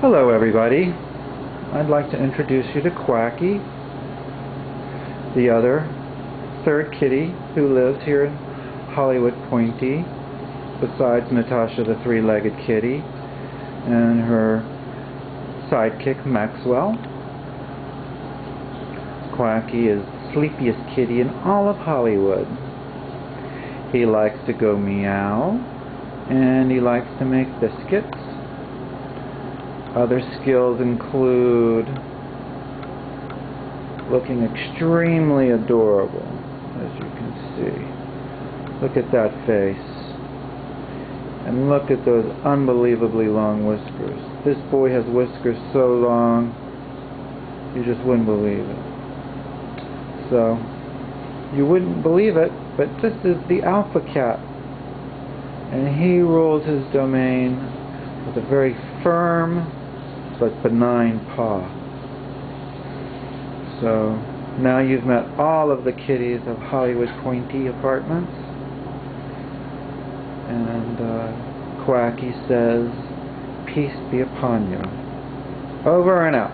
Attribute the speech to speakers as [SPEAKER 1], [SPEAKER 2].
[SPEAKER 1] Hello everybody. I'd like to introduce you to Quacky, the other third kitty who lives here in Hollywood Pointy, besides Natasha the three-legged kitty and her sidekick Maxwell. Quacky is the sleepiest kitty in all of Hollywood. He likes to go meow and he likes to make biscuits. Other skills include looking extremely adorable, as you can see. Look at that face. And look at those unbelievably long whiskers. This boy has whiskers so long, you just wouldn't believe it. So, you wouldn't believe it, but this is the alpha cat. And he rules his domain with a very firm but benign paw. So now you've met all of the kitties of Hollywood Pointy Apartments, and Quacky says, peace be upon you. Over and out.